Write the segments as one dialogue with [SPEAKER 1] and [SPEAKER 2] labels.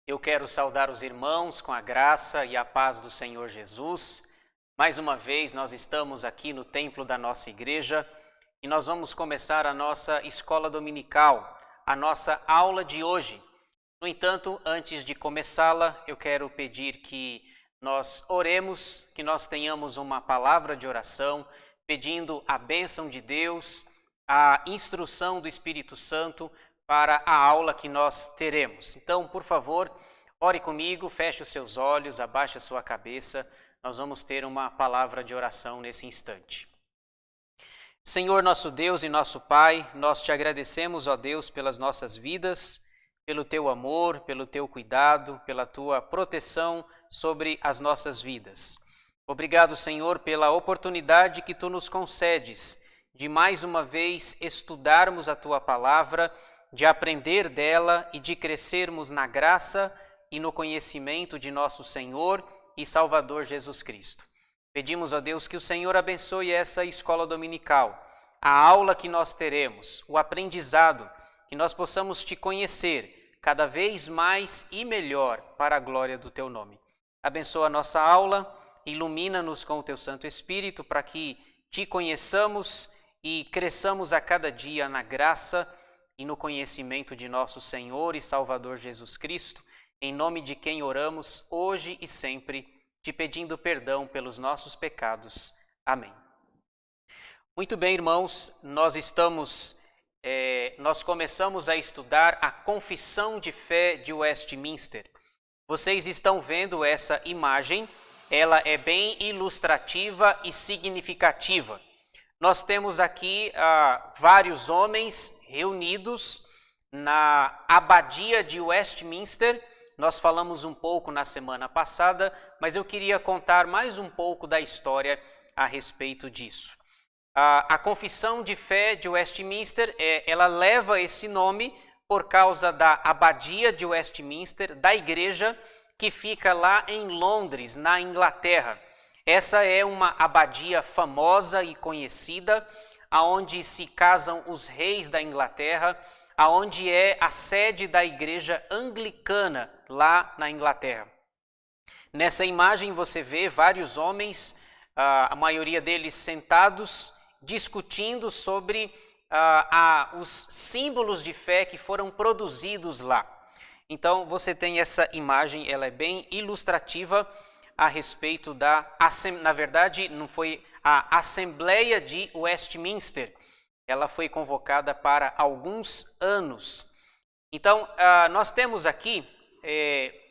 [SPEAKER 1] Eu quero saudar os irmãos com a graça e a paz do Senhor Jesus. Mais uma vez, nós estamos aqui no templo da nossa igreja e nós vamos começar a nossa escola dominical, a nossa aula de hoje. No entanto, antes de começá-la, eu quero pedir que nós oremos, que nós tenhamos uma palavra de oração, pedindo a bênção de Deus, a instrução do Espírito Santo para a aula que nós teremos. Então, por favor, ore comigo, feche os seus olhos, abaixe a sua cabeça. Nós vamos ter uma palavra de oração nesse instante. Senhor nosso Deus e nosso Pai, nós te agradecemos, ó Deus, pelas nossas vidas, pelo teu amor, pelo teu cuidado, pela tua proteção sobre as nossas vidas. Obrigado, Senhor, pela oportunidade que tu nos concedes de mais uma vez estudarmos a tua palavra, de aprender dela e de crescermos na graça e no conhecimento de nosso Senhor e Salvador Jesus Cristo. Pedimos a Deus que o Senhor abençoe essa escola dominical, a aula que nós teremos, o aprendizado, que nós possamos te conhecer cada vez mais e melhor para a glória do teu nome. Abençoa a nossa aula, ilumina-nos com o teu Santo Espírito para que te conheçamos e cresçamos a cada dia na graça e no conhecimento de nosso Senhor e Salvador Jesus Cristo, em nome de quem oramos hoje e sempre, te pedindo perdão pelos nossos pecados. Amém. Muito bem, irmãos, nós começamos a estudar a Confissão de Fé de Westminster. Vocês estão vendo essa imagem, ela é bem ilustrativa e significativa. Nós temos aqui vários homens reunidos na abadia de Westminster. Nós falamos um pouco na semana passada, mas eu queria contar mais um pouco da história a respeito disso. A Confissão de Fé de Westminster, ela leva esse nome por causa da abadia de Westminster, da igreja que fica lá em Londres, na Inglaterra. Essa é uma abadia famosa e conhecida, aonde se casam os reis da Inglaterra, aonde é a sede da igreja anglicana lá na Inglaterra. Nessa imagem você vê vários homens, a maioria deles sentados, discutindo sobre os símbolos de fé que foram produzidos lá. Então você tem essa imagem, ela é bem ilustrativa a respeito na verdade, não foi a Assembleia de Westminster, ela foi convocada para alguns anos. Então, nós temos aqui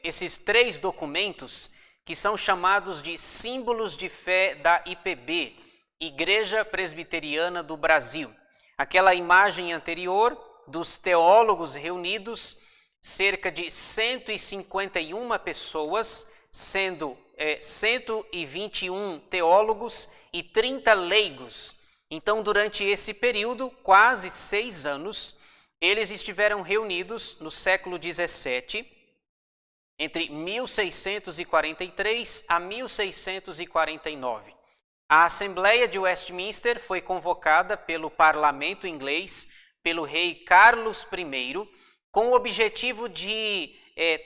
[SPEAKER 1] esses 3 documentos que são chamados de símbolos de fé da IPB, Igreja Presbiteriana do Brasil. Aquela imagem anterior dos teólogos reunidos, cerca de 151 pessoas, sendo 121 teólogos e 30 leigos. Então, durante esse período, quase 6 anos, eles estiveram reunidos no século XVII, entre 1643 a 1649. A Assembleia de Westminster foi convocada pelo parlamento inglês, pelo rei Carlos I, com o objetivo de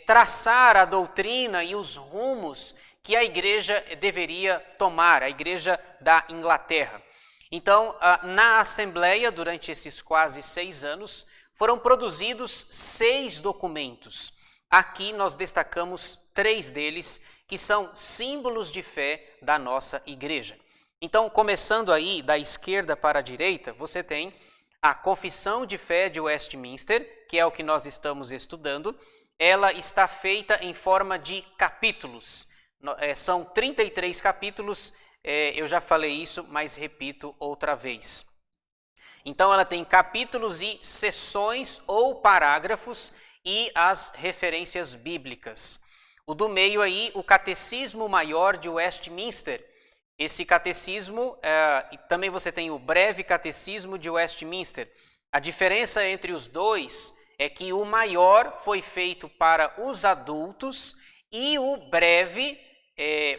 [SPEAKER 1] traçar a doutrina e os rumos que a igreja deveria tomar, a igreja da Inglaterra. Então, na Assembleia, durante esses quase 6 anos, foram produzidos 6 documentos. Aqui nós destacamos 3 deles, que são símbolos de fé da nossa igreja. Então, começando aí da esquerda para a direita, você tem a Confissão de Fé de Westminster, que é o que nós estamos estudando. Ela está feita em forma de capítulos. São 33 capítulos, eu já falei isso, mas repito outra vez. Então, ela tem capítulos e seções ou parágrafos e as referências bíblicas. O do meio aí, o Catecismo Maior de Westminster. Esse catecismo, e também você tem o Breve Catecismo de Westminster. A diferença entre os dois é que o maior foi feito para os adultos e o breve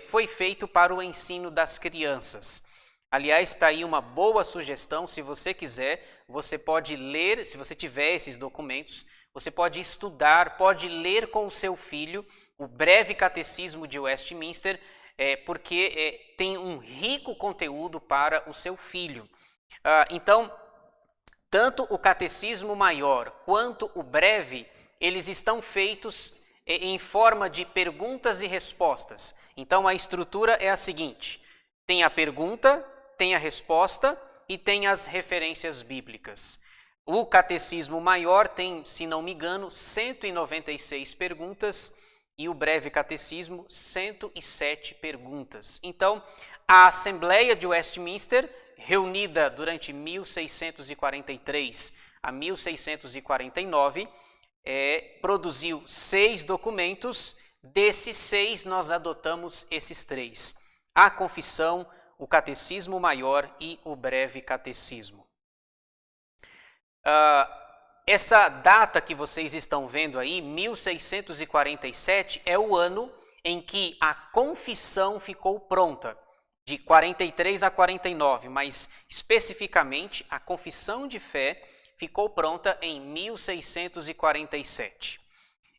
[SPEAKER 1] foi feito para o ensino das crianças. Aliás, está aí uma boa sugestão, se você quiser, você pode ler, se você tiver esses documentos, Você pode estudar, pode ler com o seu filho o breve catecismo de Westminster, porque tem um rico conteúdo para o seu filho. Então, tanto o catecismo maior quanto o breve, eles estão feitos em forma de perguntas e respostas. Então, a estrutura é a seguinte: tem a pergunta, tem a resposta e tem as referências bíblicas. O catecismo maior tem, se não me engano, 196 perguntas e o breve catecismo, 107 perguntas. Então, a Assembleia de Westminster, reunida durante 1643 a 1649, produziu 6 documentos. Desses 6, nós adotamos esses 3. A Confissão, o Catecismo Maior e o Breve Catecismo. Essa data que vocês estão vendo aí, 1647, é o ano em que a Confissão ficou pronta, de 43 a 49, mas especificamente a Confissão de Fé ficou pronta em 1647.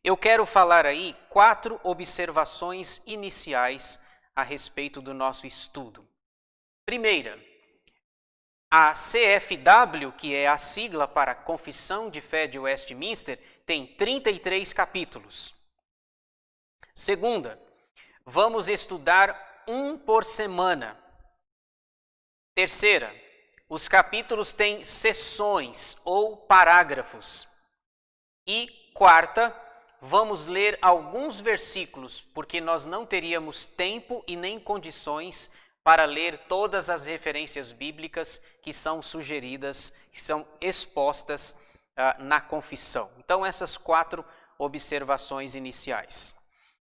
[SPEAKER 1] Eu quero falar aí 4 observações iniciais a respeito do nosso estudo. Primeira, a CFW, que é a sigla para Confissão de Fé de Westminster, tem 33 capítulos. Segunda, vamos estudar um por semana. Terceira, os capítulos têm seções ou parágrafos. E quarta, vamos ler alguns versículos, porque nós não teríamos tempo e nem condições para ler todas as referências bíblicas que são sugeridas, que são expostas na confissão. Então, essas 4 observações iniciais.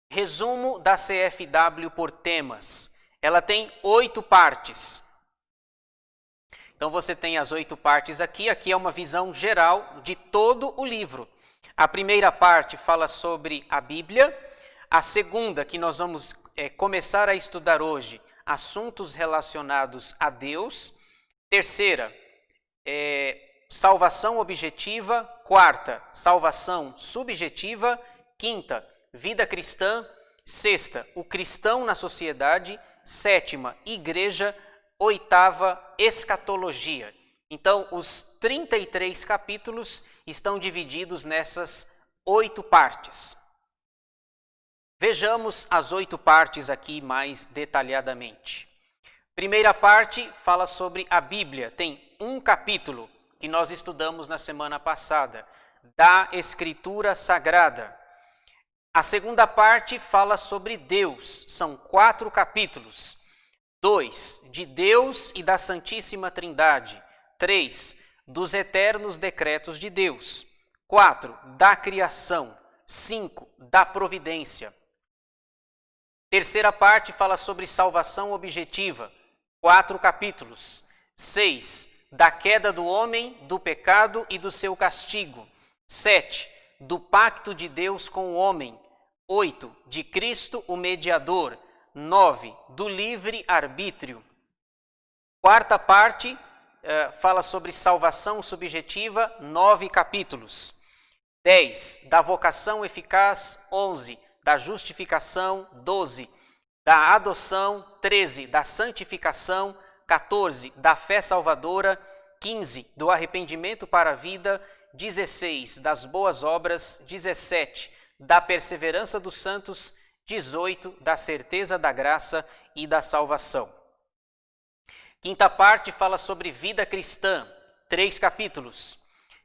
[SPEAKER 1] Resumo da CFW por temas. Ela tem 8 partes. Então, você tem as 8 partes aqui. Aqui é uma visão geral de todo o livro. A primeira parte fala sobre a Bíblia. A segunda, que nós vamos começar a estudar hoje, assuntos relacionados a Deus. Terceira, salvação objetiva. Quarta, salvação subjetiva. Quinta, vida cristã. Sexta, o cristão na sociedade. Sétima, igreja. Oitava, escatologia. Então, os 33 capítulos estão divididos nessas 8 partes. Vejamos as 8 partes aqui mais detalhadamente. Primeira parte fala sobre a Bíblia. Tem um capítulo que nós estudamos na semana passada, da Escritura Sagrada. A segunda parte fala sobre Deus. São 4 capítulos. 2, de Deus e da Santíssima Trindade. 3, dos eternos decretos de Deus. 4, da criação. 5, da providência. Terceira parte fala sobre salvação objetiva, 4 capítulos. 6, da queda do homem, do pecado e do seu castigo. 7, do pacto de Deus com o homem. 8, de Cristo o mediador. 9, do livre-arbítrio. Quarta parte fala sobre salvação subjetiva, 9 capítulos. 10, da vocação eficaz, 11, da justificação, 12, da adoção, 13, da santificação, 14, da fé salvadora, 15, do arrependimento para a vida, 16, das boas obras, 17, da perseverança dos santos, 18, da certeza da graça e da salvação. Quinta parte fala sobre vida cristã, 3 capítulos.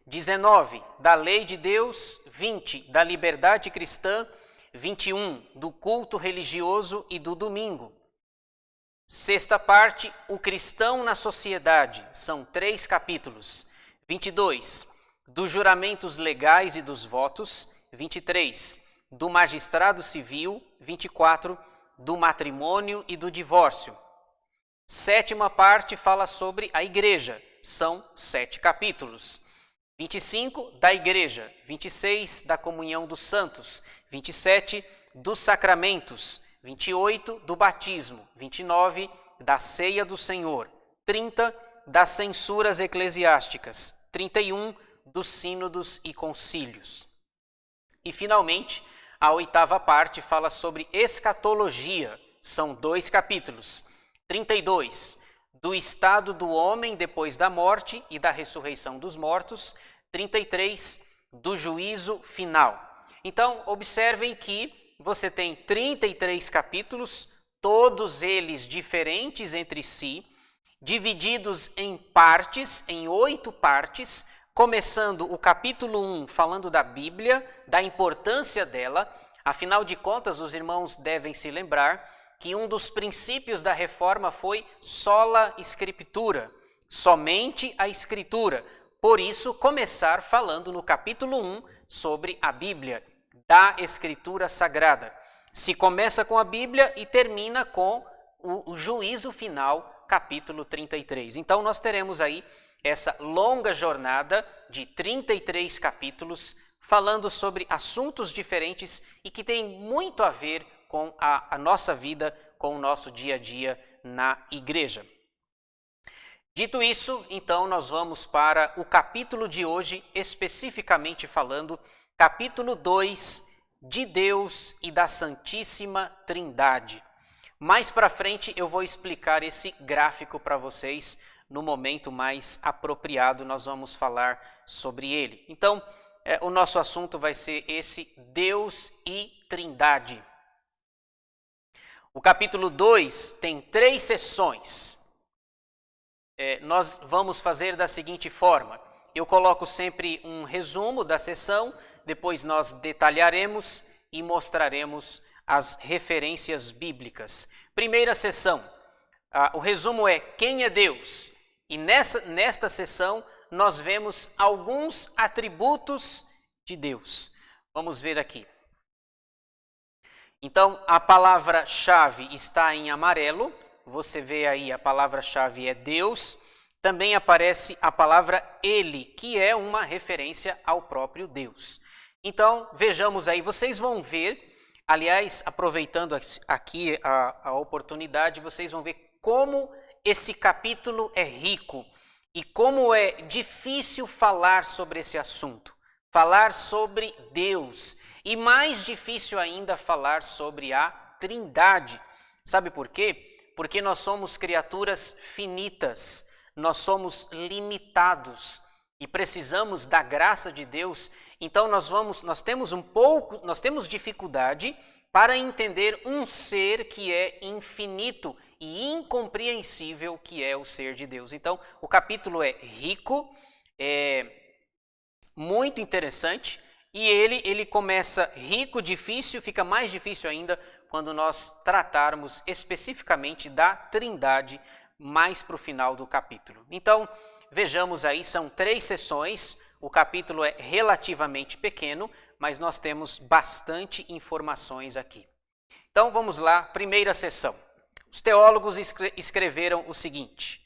[SPEAKER 1] 19, da lei de Deus. 20, da liberdade cristã. 21, do culto religioso e do domingo. Sexta parte, o cristão na sociedade. São 3 capítulos. 22, dos juramentos legais e dos votos. 23, do magistrado civil. 24, do matrimônio e do divórcio. Sétima parte fala sobre a igreja. São 7 capítulos. 25, da igreja. 26, da comunhão dos santos. 27, dos sacramentos. 28, do batismo. 29, da ceia do Senhor. 30, das censuras eclesiásticas. 31, dos sínodos e concílios. E, finalmente, a 8ª parte fala sobre escatologia. São 2 capítulos. 32, do estado do homem depois da morte e da ressurreição dos mortos. 33, do juízo final. Então, observem que você tem 33 capítulos, todos eles diferentes entre si, divididos em partes, em 8 partes, começando o capítulo 1 falando da Bíblia, da importância dela. Afinal de contas, os irmãos devem se lembrar que um dos princípios da reforma foi sola scriptura, somente a Escritura. Por isso, começar falando no capítulo 1 sobre a Bíblia, da Escritura Sagrada. Se começa com a Bíblia e termina com o juízo final, capítulo 33. Então, nós teremos aí essa longa jornada de 33 capítulos, falando sobre assuntos diferentes e que tem muito a ver com a nossa vida, com o nosso dia a dia na igreja. Dito isso, então, nós vamos para o capítulo de hoje, especificamente falando, capítulo 2, de Deus e da Santíssima Trindade. Mais para frente eu vou explicar esse gráfico para vocês, no momento mais apropriado nós vamos falar sobre ele. Então, o nosso assunto vai ser esse Deus e Trindade. O capítulo 2 tem 3 sessões. Nós vamos fazer da seguinte forma: eu coloco sempre um resumo da sessão, depois nós detalharemos e mostraremos as referências bíblicas. Primeira sessão, o resumo é quem é Deus? E nesta sessão nós vemos alguns atributos de Deus. Vamos ver aqui. Então, a palavra-chave está em amarelo. Você vê aí, a palavra-chave é Deus. Também aparece a palavra Ele, que é uma referência ao próprio Deus. Então, vejamos aí, vocês vão ver, aliás, aproveitando aqui a oportunidade, vocês vão ver como esse capítulo é rico e como é difícil falar sobre esse assunto, falar sobre Deus e mais difícil ainda falar sobre a Trindade. Sabe por quê? Porque nós somos criaturas finitas, nós somos limitados e precisamos da graça de Deus. Então nós temos dificuldade para entender um ser que é infinito e incompreensível, que é o ser de Deus. Então, o capítulo é rico, é muito interessante, e ele começa rico, difícil, fica mais difícil ainda quando nós tratarmos especificamente da Trindade mais para o final do capítulo. Então, vejamos aí, são 3 sessões, o capítulo é relativamente pequeno, mas nós temos bastante informações aqui. Então, vamos lá, primeira sessão. Os teólogos escreveram o seguinte: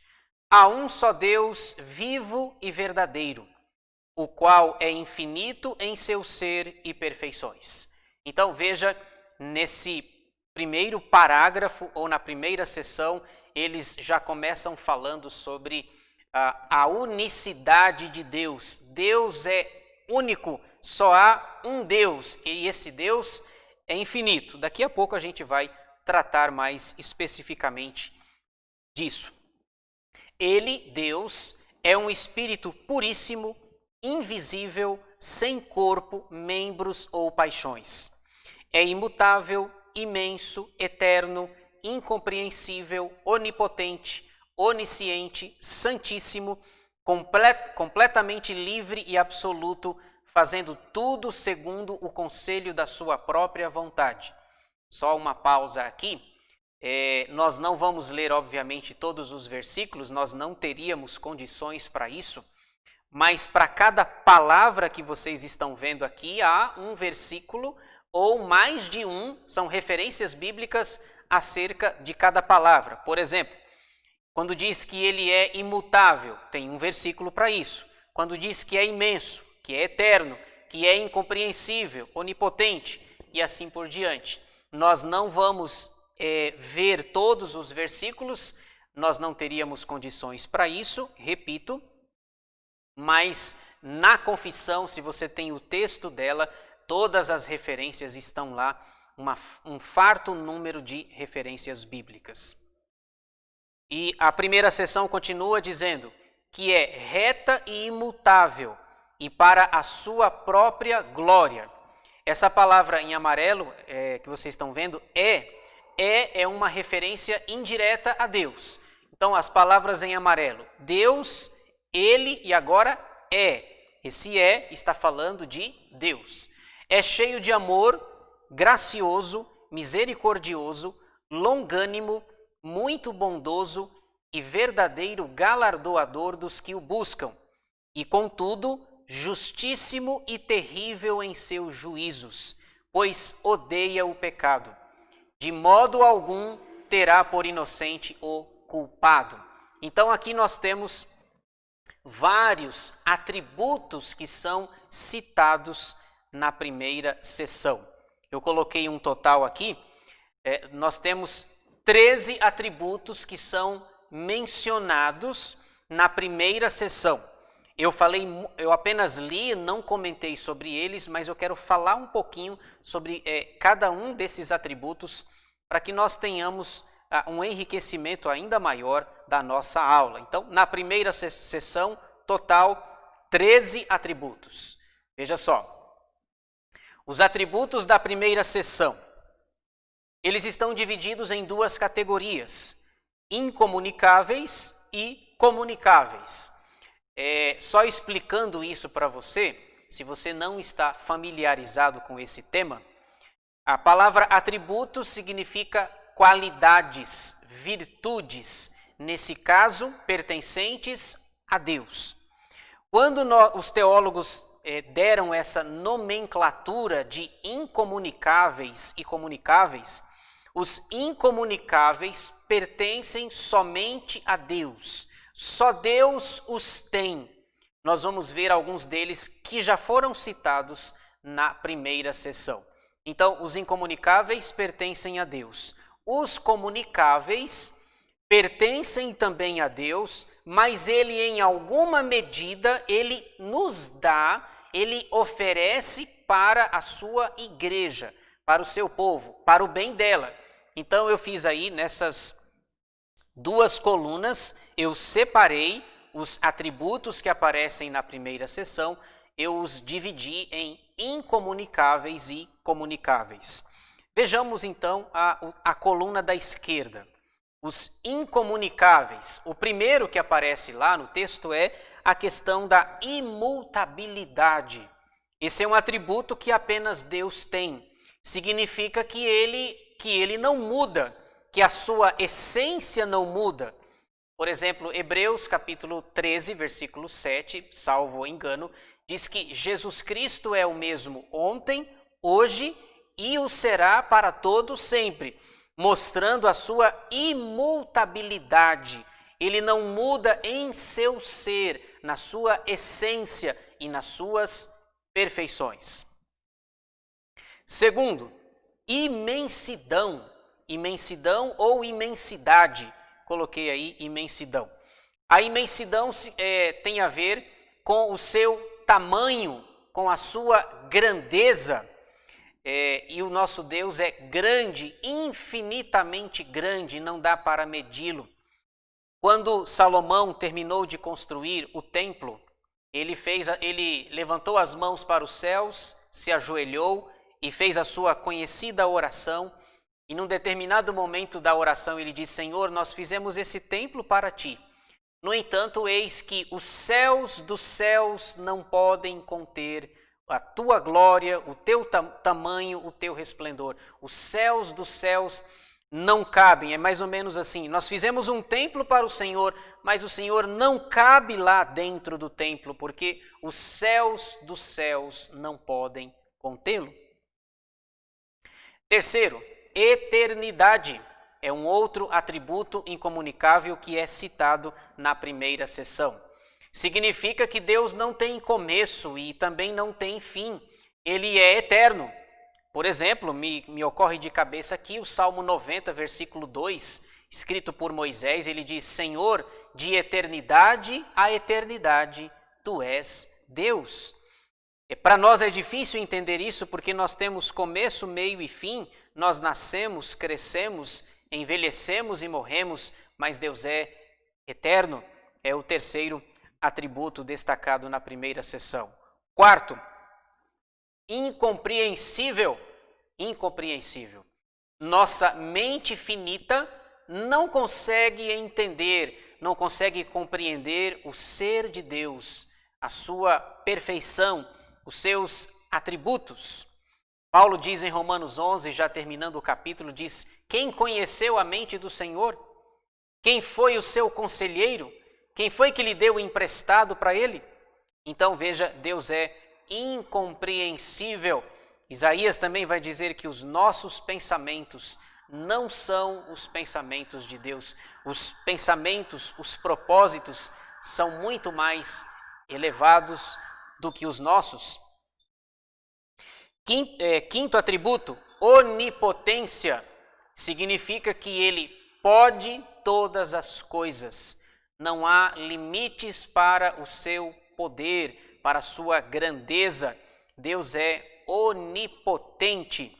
[SPEAKER 1] há um só Deus vivo e verdadeiro, o qual é infinito em seu ser e perfeições. Então veja, nesse primeiro parágrafo ou na primeira sessão, eles já começam falando sobre a unicidade de Deus. Deus é único, só há um Deus e esse Deus é infinito. Daqui a pouco a gente vai tratar mais especificamente disso. Ele, Deus, é um espírito puríssimo, invisível, sem corpo, membros ou paixões. É imutável, imenso, eterno, incompreensível, onipotente, onisciente, santíssimo, completamente livre e absoluto, fazendo tudo segundo o conselho da sua própria vontade. Só uma pausa aqui. Nós não vamos ler, obviamente, todos os versículos, nós não teríamos condições para isso, mas para cada palavra que vocês estão vendo aqui, há um versículo ou mais de um, são referências bíblicas acerca de cada palavra. Por exemplo, quando diz que ele é imutável, tem um versículo para isso. Quando diz que é imenso, que é eterno, que é incompreensível, onipotente e assim por diante. Nós não vamos ver todos os versículos, nós não teríamos condições para isso, repito, mas na confissão, se você tem o texto dela, todas as referências estão lá, um farto número de referências bíblicas. E a primeira seção continua dizendo que é reta e imutável e para a sua própria glória. Essa palavra em amarelo que vocês estão vendo, é uma referência indireta a Deus. Então, as palavras em amarelo, Deus, Ele e agora é. Esse está falando de Deus. É cheio de amor, gracioso, misericordioso, longânimo, muito bondoso e verdadeiro galardoador dos que o buscam, e contudo, justíssimo e terrível em seus juízos, pois odeia o pecado. De modo algum terá por inocente o culpado. Então aqui nós temos vários atributos que são citados na primeira sessão. Eu coloquei um total aqui, nós temos 13 atributos que são mencionados na primeira sessão. Eu apenas li, não comentei sobre eles, mas eu quero falar um pouquinho sobre cada um desses atributos para que nós tenhamos um enriquecimento ainda maior da nossa aula. Então, na primeira sessão, total 13 atributos. Veja só, os atributos da primeira sessão, eles estão divididos em duas categorias, incomunicáveis e comunicáveis. Só explicando isso para você, se você não está familiarizado com esse tema, a palavra atributo significa qualidades, virtudes, nesse caso, pertencentes a Deus. Quando os teólogos deram essa nomenclatura de incomunicáveis e comunicáveis, os incomunicáveis pertencem somente a Deus. Só Deus os tem. Nós vamos ver alguns deles que já foram citados na primeira sessão. Então, os incomunicáveis pertencem a Deus. Os comunicáveis pertencem também a Deus, mas Ele, em alguma medida, Ele nos dá, Ele oferece para a sua igreja, para o seu povo, para o bem dela. Então, eu fiz aí nessas duas colunas, eu separei os atributos que aparecem na primeira sessão, eu os dividi em incomunicáveis e comunicáveis. Vejamos então a coluna da esquerda. Os incomunicáveis. O primeiro que aparece lá no texto é a questão da imutabilidade. Esse é um atributo que apenas Deus tem. Significa que ele não muda, que a sua essência não muda. Por exemplo, Hebreus capítulo 13, versículo 7, salvo engano, diz que Jesus Cristo é o mesmo ontem, hoje e o será para todo sempre, mostrando a sua imutabilidade. Ele não muda em seu ser, na sua essência e nas suas perfeições. Segundo, imensidão. Imensidão ou imensidade. Coloquei aí imensidão. A imensidão tem a ver com o seu tamanho, com a sua grandeza. E o nosso Deus é grande, infinitamente grande, não dá para medi-lo. Quando Salomão terminou de construir o templo, ele levantou as mãos para os céus, se ajoelhou e fez a sua conhecida oração. E num determinado momento da oração ele diz: Senhor, nós fizemos esse templo para ti. No entanto, eis que os céus dos céus não podem conter a tua glória, o teu tamanho, o teu resplendor. Os céus dos céus não cabem. É mais ou menos assim. Nós fizemos um templo para o Senhor, mas o Senhor não cabe lá dentro do templo, porque os céus dos céus não podem contê-lo. Terceiro, eternidade. É um outro atributo incomunicável que é citado na primeira sessão. Significa que Deus não tem começo e também não tem fim. Ele é eterno. Por exemplo, me ocorre de cabeça aqui o Salmo 90, versículo 2, escrito por Moisés. Ele diz: Senhor, de eternidade a eternidade, Tu és Deus. Para nós é difícil entender isso porque nós temos começo, meio e fim, nós nascemos, crescemos, envelhecemos e morremos, mas Deus é eterno. É o terceiro atributo destacado na primeira sessão. Quarto, incompreensível. Incompreensível. Nossa mente finita não consegue entender, não consegue compreender o ser de Deus, a sua perfeição, os seus atributos. Paulo diz em Romanos 11, já terminando o capítulo, diz: quem conheceu a mente do Senhor? Quem foi o seu conselheiro? Quem foi que lhe deu emprestado para ele? Então veja, Deus é incompreensível. Isaías também vai dizer que os nossos pensamentos não são os pensamentos de Deus. Os pensamentos, os propósitos são muito mais elevados do que os nossos. Quinto atributo, onipotência, significa que ele pode todas as coisas. Não há limites para o seu poder, para a sua grandeza. Deus é onipotente.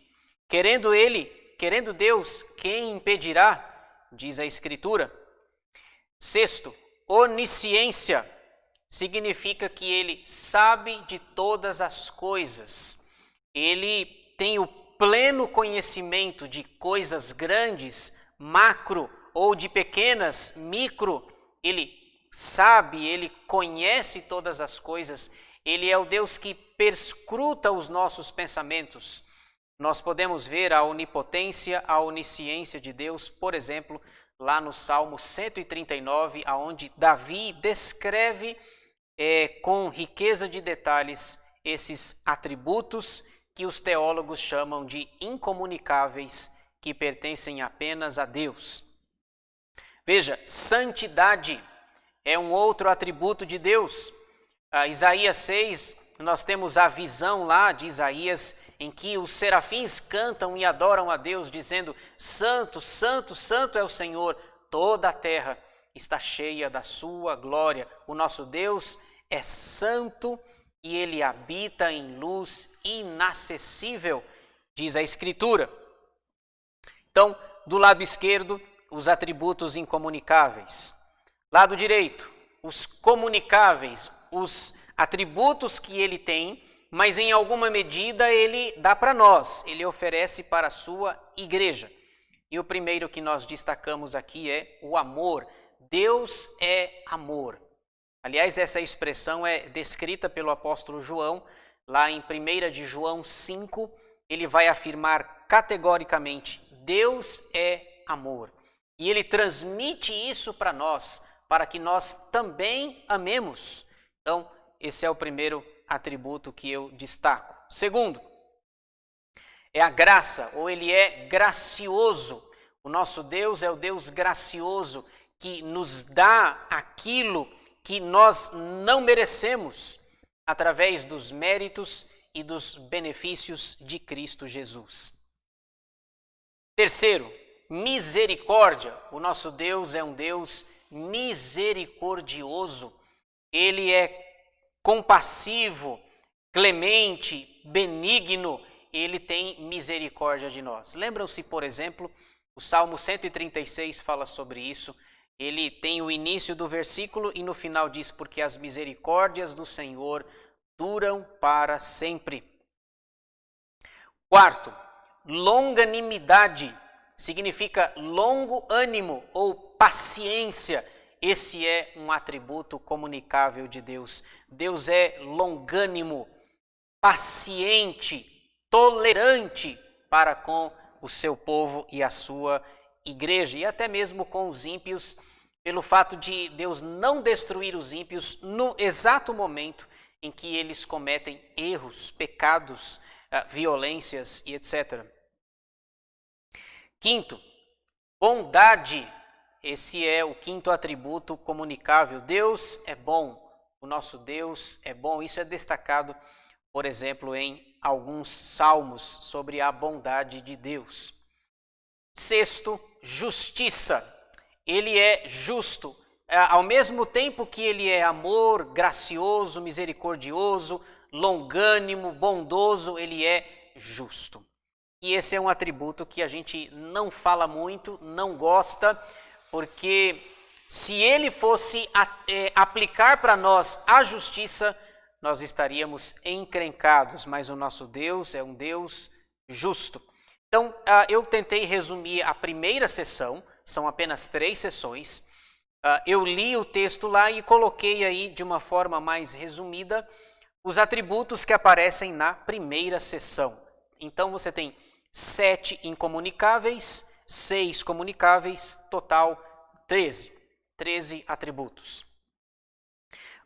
[SPEAKER 1] Querendo Deus, quem impedirá? Diz a Escritura. Sexto, onisciência, significa que ele sabe de todas as coisas. Ele tem o pleno conhecimento de coisas grandes, macro, ou de pequenas, micro. Ele sabe, ele conhece todas as coisas. Ele é o Deus que perscruta os nossos pensamentos. Nós podemos ver a onipotência, a onisciência de Deus, por exemplo, lá no Salmo 139, aonde Davi descreve com riqueza de detalhes esses atributos que os teólogos chamam de incomunicáveis, que pertencem apenas a Deus. Veja, santidade é um outro atributo de Deus. Isaías 6, nós temos a visão lá de Isaías, em que os serafins cantam e adoram a Deus, dizendo: Santo, Santo, Santo é o Senhor, toda a terra está cheia da sua glória. O nosso Deus é santo e ele habita em luz inacessível, diz a Escritura. Então, do lado esquerdo, os atributos incomunicáveis. Lado direito, os comunicáveis, os atributos que ele tem, mas em alguma medida ele dá para nós, ele oferece para a sua igreja. E o primeiro que nós destacamos aqui é o amor. Deus é amor. Aliás, essa expressão é descrita pelo apóstolo João, lá em 1 de João 5, ele vai afirmar categoricamente: Deus é amor. E ele transmite isso para nós, para que nós também amemos. Então, esse é o primeiro atributo que eu destaco. Segundo, é a graça, ou ele é gracioso. O nosso Deus é o Deus gracioso, que nos dá aquilo que nós não merecemos, através dos méritos e dos benefícios de Cristo Jesus. Terceiro, misericórdia. O nosso Deus é um Deus misericordioso. Ele é compassivo, clemente, benigno. Ele tem misericórdia de nós. Lembram-se, por exemplo, o Salmo 136 fala sobre isso. Ele tem o início do versículo e no final diz: porque as misericórdias do Senhor duram para sempre. Quarto, longanimidade, significa longo ânimo ou paciência. Esse é um atributo comunicável de Deus. Deus é longânimo, paciente, tolerante para com o seu povo e a sua igreja, e até mesmo com os ímpios, pelo fato de Deus não destruir os ímpios no exato momento em que eles cometem erros, pecados, violências e etc. Quinto, bondade. Esse é o quinto atributo comunicável. Deus é bom, o nosso Deus é bom. Isso é destacado, por exemplo, em alguns salmos sobre a bondade de Deus. Sexto, justiça. Ele é justo. ao mesmo tempo que ele é amor, gracioso, misericordioso, longânimo, bondoso, ele é justo. E esse é um atributo que a gente não fala muito, não gosta, porque se ele fosse aplicar para nós a justiça, nós estaríamos encrencados, mas o nosso Deus é um Deus justo. Então, eu tentei resumir a primeira sessão, são apenas 3 sessões. Eu li o texto lá e coloquei aí de uma forma mais resumida os atributos que aparecem na primeira sessão. Então, você tem 7 incomunicáveis, 6 comunicáveis, total 13 atributos.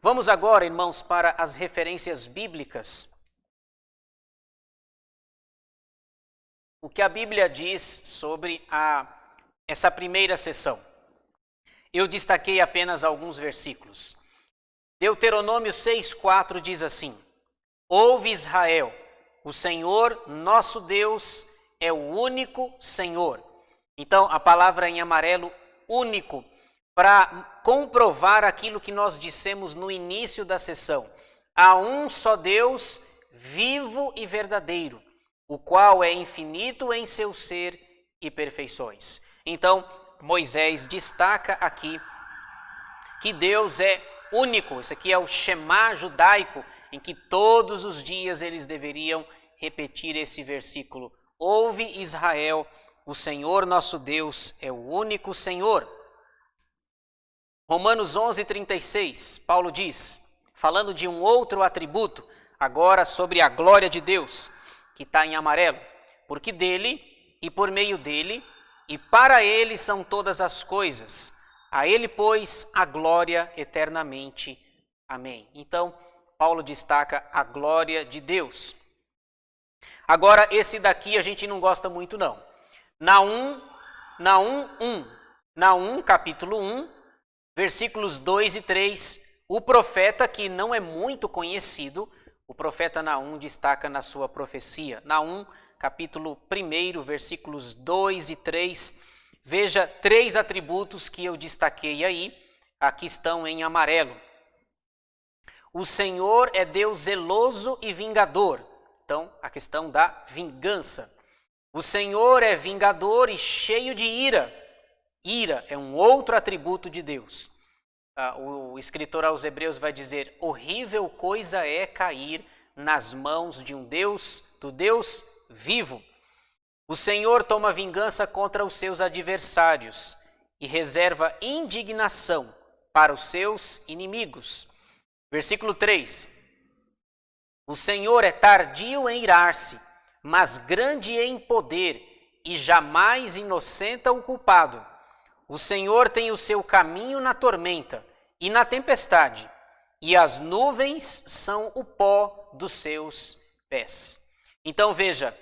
[SPEAKER 1] Vamos agora, irmãos, para as referências bíblicas. O que a Bíblia diz sobre essa primeira sessão. Eu destaquei apenas alguns versículos. Deuteronômio 6,4 diz assim: Ouve Israel, o Senhor nosso Deus é o único Senhor. Então, a palavra em amarelo, único, para comprovar aquilo que nós dissemos no início da sessão. Há um só Deus, vivo e verdadeiro, o qual é infinito em seu ser e perfeições. Então, Moisés destaca aqui que Deus é único. Isso aqui é o Shema judaico, em que todos os dias eles deveriam repetir esse versículo. Ouve Israel, o Senhor nosso Deus é o único Senhor. Romanos 11:36, Paulo diz, falando de um outro atributo, agora sobre a glória de Deus, que está em amarelo, porque dele e por meio dele e para ele são todas as coisas, a ele, pois, a glória eternamente. Amém. Então, Paulo destaca a glória de Deus. Agora, esse daqui a gente não gosta muito não. Naum capítulo 1, versículos 2 e 3, o profeta que não é muito conhecido, o profeta Naum destaca na sua profecia. Naum, capítulo 1, versículos 2 e 3, veja 3 atributos que eu destaquei aí, aqui estão em amarelo. O Senhor é Deus zeloso e vingador, então a questão da vingança. O Senhor é vingador e cheio de ira. Ira é um outro atributo de Deus. O escritor aos Hebreus vai dizer, horrível coisa é cair nas mãos de um Deus, do Deus vivo. O Senhor toma vingança contra os seus adversários e reserva indignação para os seus inimigos. Versículo 3. O Senhor é tardio em irar-se, mas grande em poder e jamais inocenta o culpado. O Senhor tem o seu caminho na tormenta e na tempestade, e as nuvens são o pó dos seus pés. Então veja,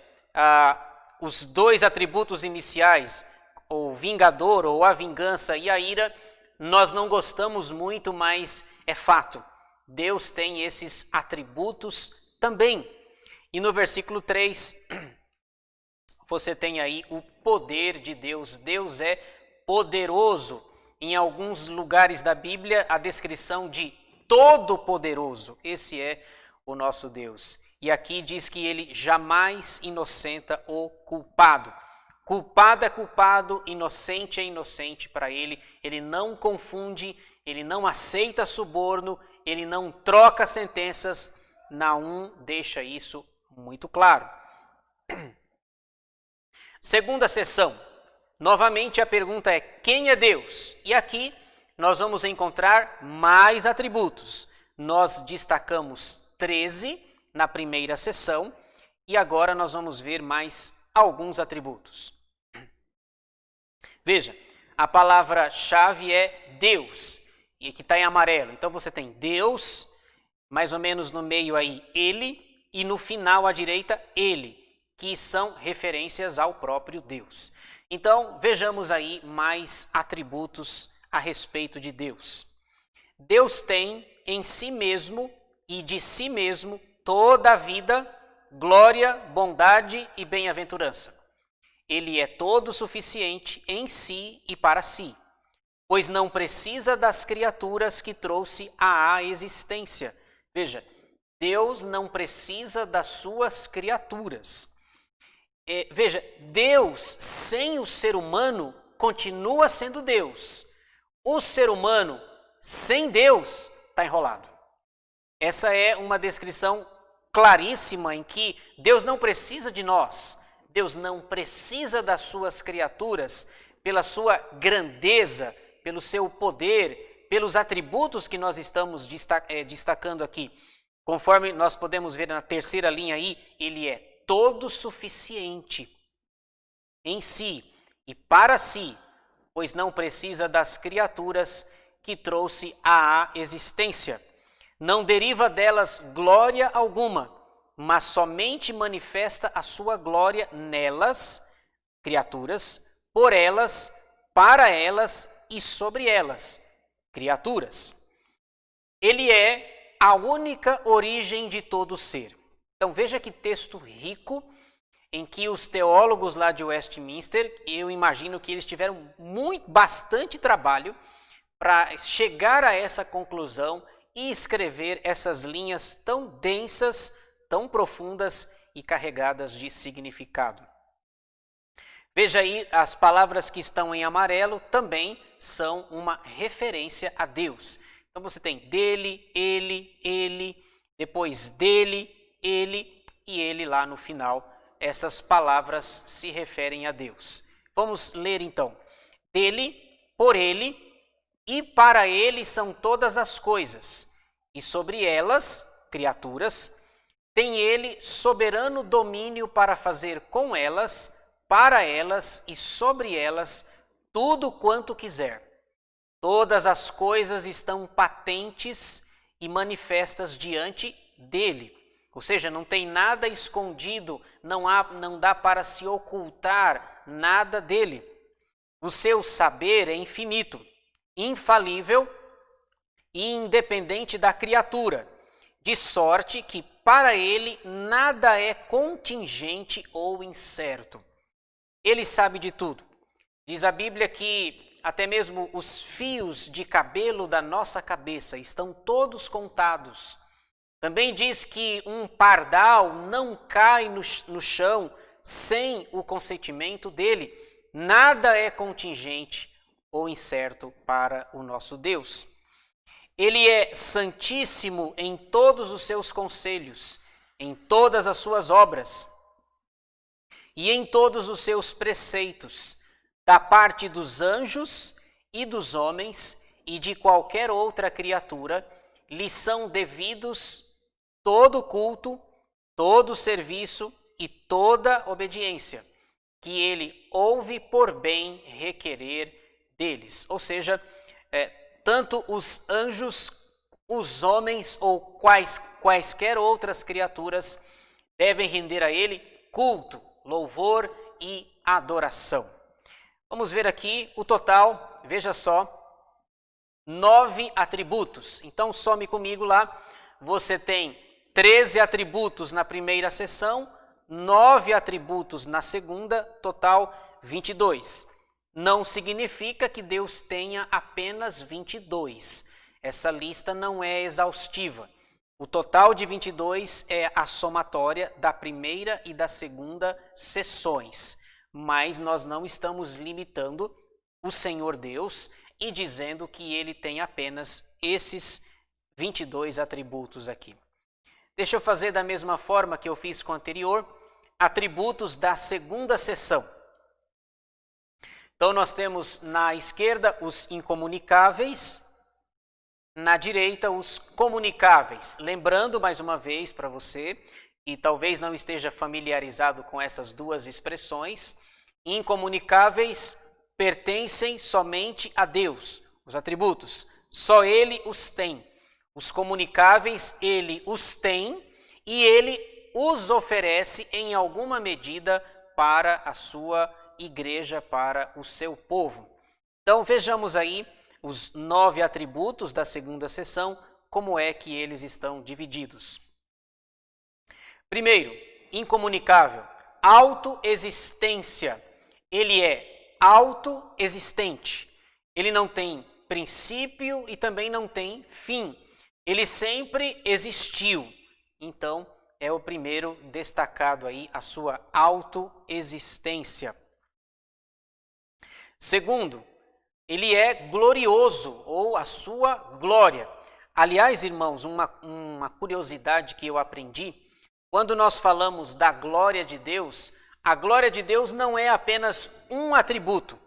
[SPEAKER 1] os 2 atributos iniciais, o vingador ou a vingança e a ira, nós não gostamos muito, mas é fato. Deus tem esses atributos também. E no versículo 3, você tem aí o poder de Deus. Deus é poderoso. Em alguns lugares da Bíblia, a descrição de todo-poderoso. Esse é o nosso Deus. E aqui diz que ele jamais inocenta o culpado. Culpado é culpado, inocente é inocente para ele. Ele não confunde, ele não aceita suborno, ele não troca sentenças. Naum deixa isso muito claro. Segunda sessão. Novamente a pergunta é, quem é Deus? E aqui nós vamos encontrar mais atributos. Nós destacamos 13 na primeira sessão e agora nós vamos ver mais alguns atributos. Veja, a palavra-chave é Deus, e que está em amarelo. Então você tem Deus, mais ou menos no meio aí, ele, e no final à direita, ele, que são referências ao próprio Deus. Então, vejamos aí mais atributos a respeito de Deus. Deus tem em si mesmo e de si mesmo toda a vida, glória, bondade e bem-aventurança. Ele é todo suficiente em si e para si. pois não precisa das criaturas que trouxe à existência. Veja, Deus não precisa das suas criaturas. Veja, Deus sem o ser humano continua sendo Deus. O ser humano sem Deus está enrolado. Essa é uma descrição claríssima em que Deus não precisa de nós. Deus não precisa das suas criaturas pela sua grandeza, pelo seu poder, pelos atributos que nós estamos destacando aqui. Conforme nós podemos ver na terceira linha aí, ele é todo suficiente em si e para si, pois não precisa das criaturas que trouxe à existência. Não deriva delas glória alguma, mas somente manifesta a sua glória nelas, criaturas, por elas, para elas e sobre elas, criaturas. Ele é a única origem de todo ser. Então veja que texto rico em que os teólogos lá de Westminster, eu imagino que eles tiveram bastante trabalho para chegar a essa conclusão e escrever essas linhas tão densas, tão profundas e carregadas de significado. Veja aí, as palavras que estão em amarelo também são uma referência a Deus. Então você tem dele, ele, depois dele, ele e ele lá no final. Essas palavras se referem a Deus. Vamos ler então. Dele, por ele e para ele são todas as coisas, e sobre elas, criaturas, tem ele soberano domínio para fazer com elas, para elas e sobre elas tudo quanto quiser. Todas as coisas estão patentes e manifestas diante dele. Ou seja, não tem nada escondido, não dá para se ocultar nada dele. O seu saber é infinito, infalível e independente da criatura, de sorte que para ele nada é contingente ou incerto. Ele sabe de tudo. Diz a Bíblia que até mesmo os fios de cabelo da nossa cabeça estão todos contados. Também diz que um pardal não cai no chão sem o consentimento dele. Nada é contingente ou incerto para o nosso Deus. Ele é santíssimo em todos os seus conselhos, em todas as suas obras e em todos os seus preceitos, da parte dos anjos e dos homens e de qualquer outra criatura, lhe são devidos todo culto, todo serviço e toda obediência, que ele ouve por bem requerer deles. Ou seja, tanto os anjos, os homens ou quaisquer outras criaturas devem render a ele culto, louvor e adoração. Vamos ver aqui o total, veja só, 9 atributos. Então some comigo lá, você tem 13 atributos na primeira sessão, 9 atributos na segunda, total 22. Não significa que Deus tenha apenas 22. Essa lista não é exaustiva. O total de 22 é a somatória da primeira e da segunda sessões. Mas nós não estamos limitando o Senhor Deus e dizendo que ele tem apenas esses 22 atributos aqui. Deixa eu fazer da mesma forma que eu fiz com o anterior, atributos da segunda sessão. Então nós temos na esquerda os incomunicáveis, na direita os comunicáveis. Lembrando mais uma vez para você, e talvez não esteja familiarizado com essas duas expressões, incomunicáveis pertencem somente a Deus, os atributos, só ele os tem. Os comunicáveis, ele os tem e ele os oferece em alguma medida para a sua igreja, para o seu povo. Então vejamos aí os 9 atributos da segunda sessão, como é que eles estão divididos. Primeiro, incomunicável, autoexistência. Ele é autoexistente. Ele não tem princípio e também não tem fim. Ele sempre existiu. Então, é o primeiro destacado aí, a sua autoexistência. Segundo, ele é glorioso, ou a sua glória. Aliás, irmãos, uma curiosidade que eu aprendi, quando nós falamos da glória de Deus, a glória de Deus não é apenas um atributo.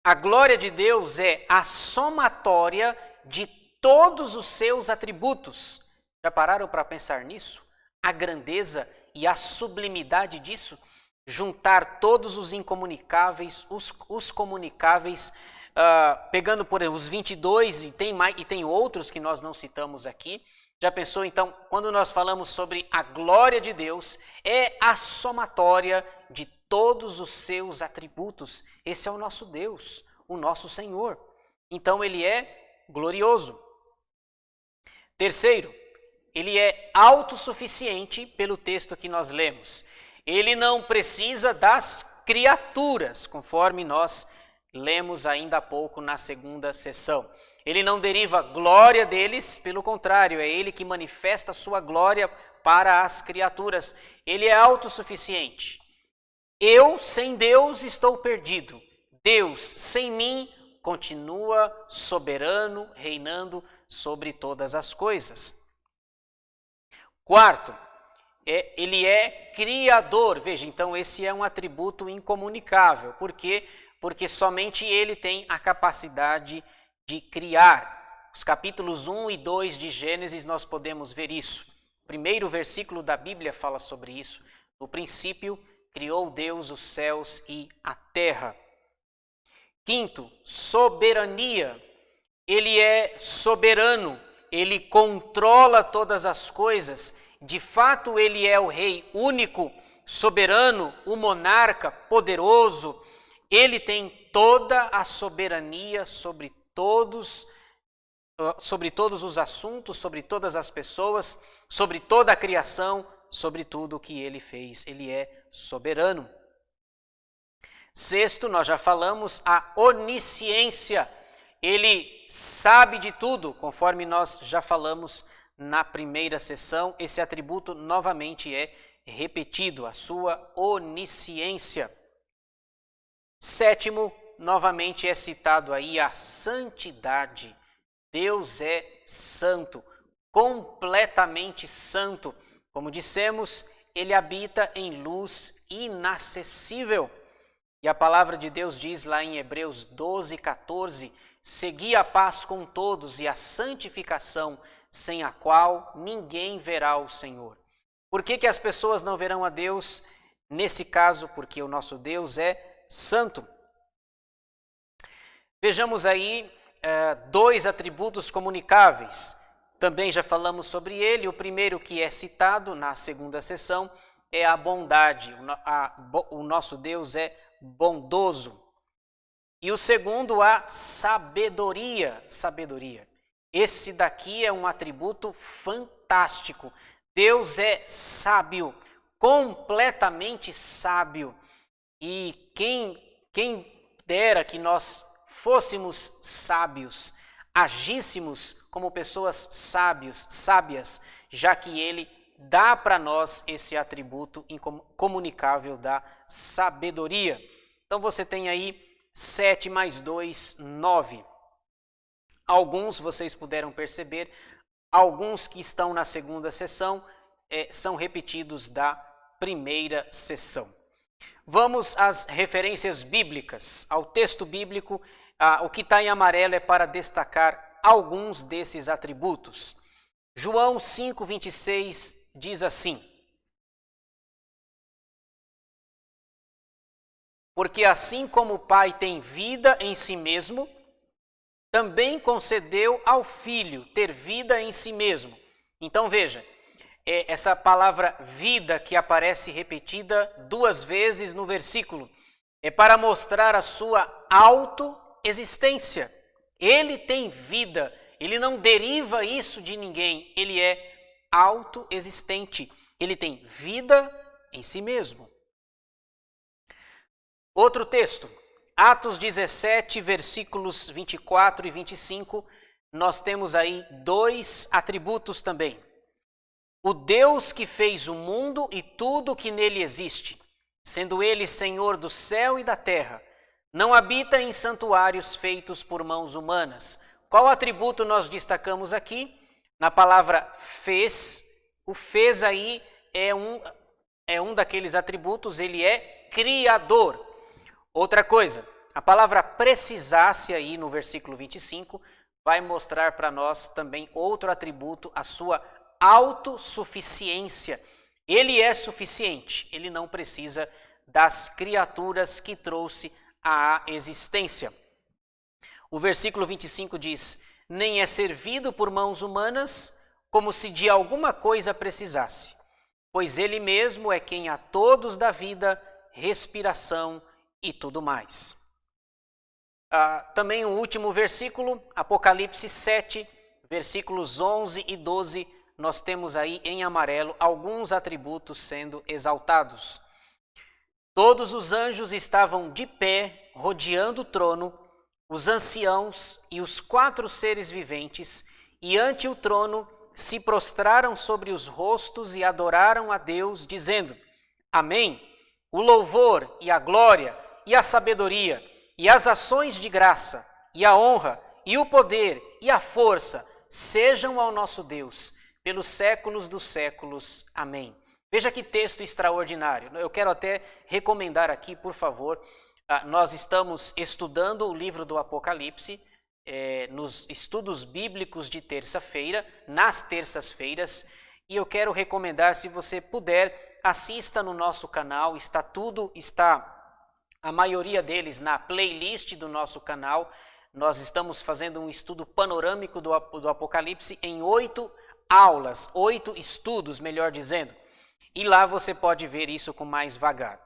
[SPEAKER 1] A glória de Deus é a somatória de todos os seus atributos. Já pararam para pensar nisso? A grandeza e a sublimidade disso? Juntar todos os incomunicáveis, os comunicáveis, pegando por exemplo, os 22 e tem outros que nós não citamos aqui. Já pensou então, quando nós falamos sobre a glória de Deus, é a somatória de todos os seus atributos. Esse é o nosso Deus, o nosso Senhor. Então ele é glorioso. Terceiro, ele é autossuficiente pelo texto que nós lemos. Ele não precisa das criaturas, conforme nós lemos ainda há pouco na segunda sessão. Ele não deriva glória deles, pelo contrário, é ele que manifesta a sua glória para as criaturas. Ele é autossuficiente. Eu, sem Deus, estou perdido. Deus, sem mim, continua soberano, reinando sobre todas as coisas. Quarto, ele é criador. Veja, então esse é um atributo incomunicável. Por quê? Porque somente ele tem a capacidade de criar. Os capítulos 1 e 2 de Gênesis nós podemos ver isso. O primeiro versículo da Bíblia fala sobre isso. No princípio, criou Deus os céus e a terra. Quinto, soberania. Ele é soberano, ele controla todas as coisas. De fato, ele é o rei único, soberano, o monarca poderoso. Ele tem toda a soberania sobre todos os assuntos, sobre todas as pessoas, sobre toda a criação, sobre tudo o que ele fez. Ele é soberano. Sexto, nós já falamos, a onisciência. Ele sabe de tudo, conforme nós já falamos na primeira sessão. Esse atributo novamente é repetido, a sua onisciência. Sétimo, novamente é citado aí a santidade. Deus é santo, completamente santo. Como dissemos, ele habita em luz inacessível. E a palavra de Deus diz lá em Hebreus 12:14, segui a paz com todos e a santificação, sem a qual ninguém verá o Senhor. Por que as pessoas não verão a Deus? Nesse caso, porque o nosso Deus é santo. Vejamos aí dois atributos comunicáveis. Também já falamos sobre ele. O primeiro que é citado na segunda sessão é a bondade. O nosso Deus é bondoso. E o segundo, a sabedoria. Sabedoria. Esse daqui é um atributo fantástico. Deus é sábio, completamente sábio. E quem dera que nós fôssemos sábios, agíssemos como pessoas sábias, já que ele dá para nós esse atributo incomunicável da sabedoria. Então você tem aí 7 mais 2, 9. Alguns, vocês puderam perceber, alguns que estão na segunda sessão são repetidos da primeira sessão. Vamos às referências bíblicas, ao texto bíblico. O que está em amarelo é para destacar alguns desses atributos. João 5:26 diz assim: porque assim como o Pai tem vida em si mesmo, também concedeu ao Filho ter vida em si mesmo. Então veja, essa palavra vida que aparece repetida 2 vezes no versículo, é para mostrar a sua autoexistência. Ele tem vida, ele não deriva isso de ninguém, ele é autoexistente, ele tem vida em si mesmo. Outro texto, Atos 17, versículos 24 e 25, nós temos aí dois atributos também. O Deus que fez o mundo e tudo que nele existe, sendo ele Senhor do céu e da terra, não habita em santuários feitos por mãos humanas. Qual atributo nós destacamos aqui? Na palavra fez, o fez aí é um daqueles atributos, ele é criador. Outra coisa, a palavra precisasse aí no versículo 25 vai mostrar para nós também outro atributo, a sua autossuficiência. Ele é suficiente, ele não precisa das criaturas que trouxe à existência. O versículo 25 diz: nem é servido por mãos humanas, como se de alguma coisa precisasse, pois ele mesmo é quem a todos dá vida, respiração e tudo mais. Também o último versículo, Apocalipse 7, versículos 11 e 12, nós temos aí em amarelo alguns atributos sendo exaltados. Todos os anjos estavam de pé, rodeando o trono, os anciãos e os 4 seres viventes, e ante o trono se prostraram sobre os rostos e adoraram a Deus, dizendo: Amém. O louvor e a glória e a sabedoria e as ações de graça e a honra e o poder e a força sejam ao nosso Deus pelos séculos dos séculos. Amém. Veja que texto extraordinário. Eu quero até recomendar aqui, por favor, nós estamos estudando o livro do Apocalipse nos estudos bíblicos de terça-feira, nas terças-feiras, e eu quero recomendar, se você puder, assista no nosso canal, está a maioria deles na playlist do nosso canal. Nós estamos fazendo um estudo panorâmico do Apocalipse em 8 aulas, 8 estudos, melhor dizendo. E lá você pode ver isso com mais vagar.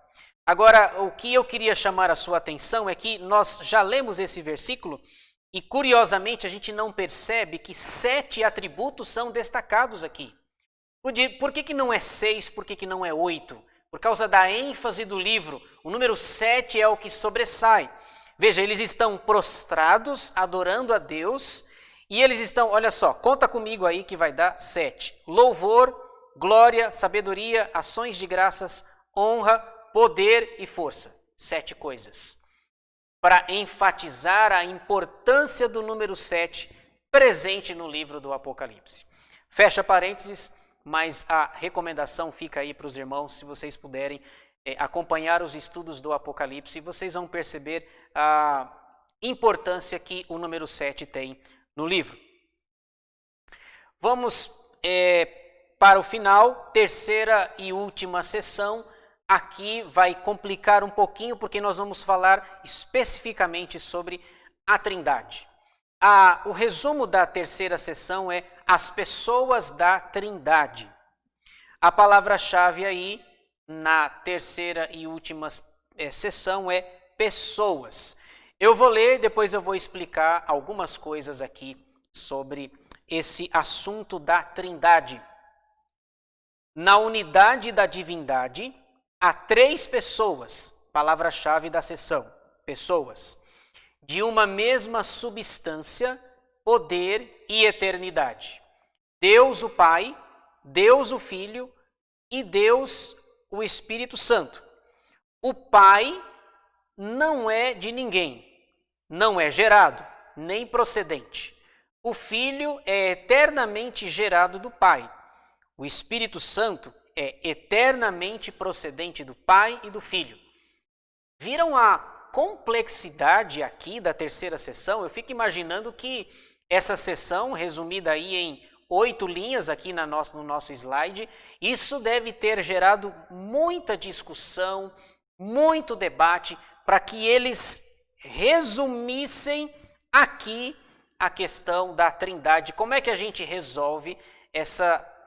[SPEAKER 1] Agora, o que eu queria chamar a sua atenção é que nós já lemos esse versículo e, curiosamente, a gente não percebe que 7 atributos são destacados aqui. Por que não é 6? Por que não é 8? Por causa da ênfase do livro, o número 7 é o que sobressai. Veja, eles estão prostrados, adorando a Deus, e eles estão, olha só, conta comigo aí que vai dar 7. Louvor, glória, sabedoria, ações de graças, honra, poder e força. 7 coisas. Para enfatizar a importância do número 7 presente no livro do Apocalipse. Fecha parênteses, mas a recomendação fica aí para os irmãos, se vocês puderem acompanhar os estudos do Apocalipse, vocês vão perceber a importância que o número 7 tem no livro. Vamos para o final, terceira e última sessão. Aqui vai complicar um pouquinho, porque nós vamos falar especificamente sobre a Trindade. O resumo da terceira sessão é as pessoas da Trindade. A palavra-chave aí, na terceira e última sessão, é pessoas. Eu vou ler, depois eu vou explicar algumas coisas aqui sobre esse assunto da Trindade. Na unidade da divindade, há 3 pessoas, palavra-chave da sessão, pessoas, de uma mesma substância, poder e eternidade. Deus o Pai, Deus o Filho e Deus o Espírito Santo. O Pai não é de ninguém, não é gerado, nem procedente. O Filho é eternamente gerado do Pai. O Espírito Santo é eternamente procedente do Pai e do Filho. Viram a complexidade aqui da terceira sessão? Eu fico imaginando que essa sessão, resumida aí em 8 linhas aqui no nosso slide, isso deve ter gerado muita discussão, muito debate, para que eles resumissem aqui a questão da Trindade. Como é que a gente resolve